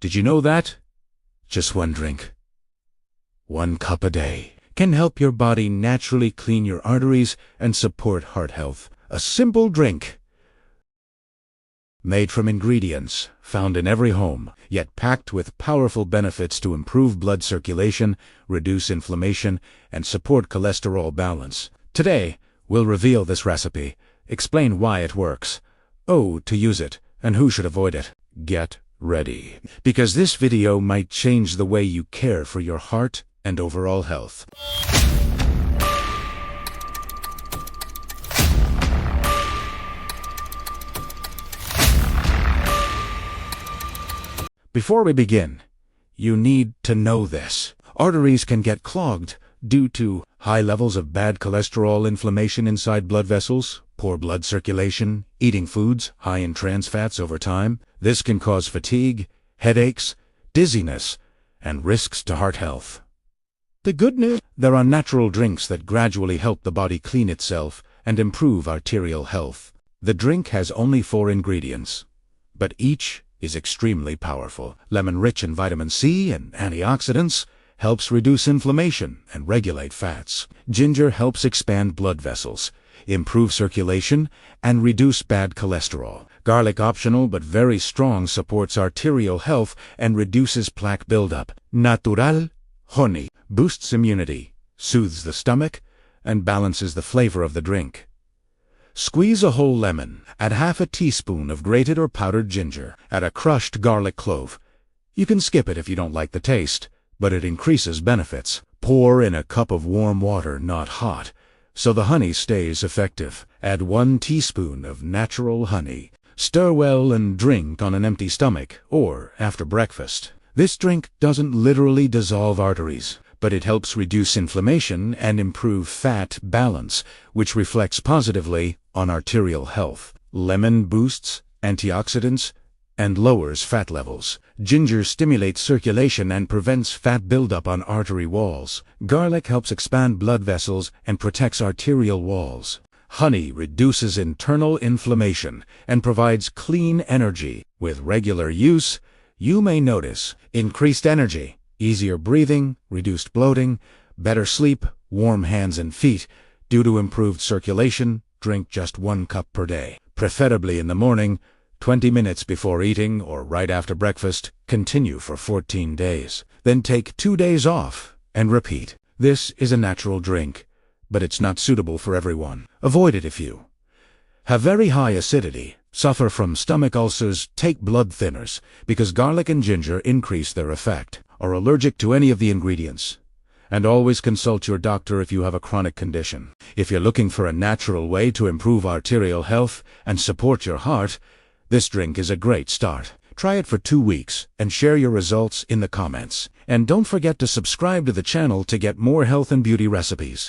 Did you know that? Just one drink, 1 cup a day, can help your body naturally clean your arteries and support heart health. A simple drink, made from ingredients found in every home, yet packed with powerful benefits to improve blood circulation, reduce inflammation, and support cholesterol balance. Today, we'll reveal this recipe, explain why it works, to use it, and who should avoid it. Get ready, because this video might change the way you care for your heart and overall health. Before we begin, you need to know this. Arteries can get clogged due to high levels of bad cholesterol, inflammation inside blood vessels, poor blood circulation, eating foods high in trans fats over time. This can cause fatigue, headaches, dizziness, and risks to heart health. The good news: there are natural drinks that gradually help the body clean itself and improve arterial health. The drink has only 4 ingredients, but each is extremely powerful. Lemon, rich in vitamin C and antioxidants, helps reduce inflammation and regulate fats. Ginger helps expand blood vessels, improve circulation, and reduce bad cholesterol. Garlic, optional but very strong, supports arterial health and reduces plaque buildup. Natural honey boosts immunity, soothes the stomach, and balances the flavor of the drink. Squeeze a whole lemon, add half a teaspoon of grated or powdered ginger, add a crushed garlic clove. You can skip it if you don't like the taste, but it increases benefits. Pour in a cup of warm water, not hot, so the honey stays effective. Add 1 teaspoon of natural honey. Stir well and drink on an empty stomach or after breakfast. This drink doesn't literally dissolve arteries, but it helps reduce inflammation and improve fat balance, which reflects positively on arterial health. Lemon boosts antioxidants and lowers fat levels. Ginger stimulates circulation and prevents fat buildup on artery walls. Garlic helps expand blood vessels and protects arterial walls. Honey reduces internal inflammation and provides clean energy. With regular use, you may notice increased energy, easier breathing, reduced bloating, better sleep, warm hands and feet. Due to improved circulation, drink just 1 cup per day, preferably in the morning, 20 minutes before eating or right after breakfast. Continue for 14 days. Then take 2 days off and repeat. This is a natural drink, but it's not suitable for everyone. Avoid it if you have very high acidity, suffer from stomach ulcers, take blood thinners, because garlic and ginger increase their effect, are allergic to any of the ingredients. And always consult your doctor if you have a chronic condition. If you're looking for a natural way to improve arterial health and support your heart, this drink is a great start. Try it for 2 weeks and share your results in the comments. And don't forget to subscribe to the channel to get more health and beauty recipes.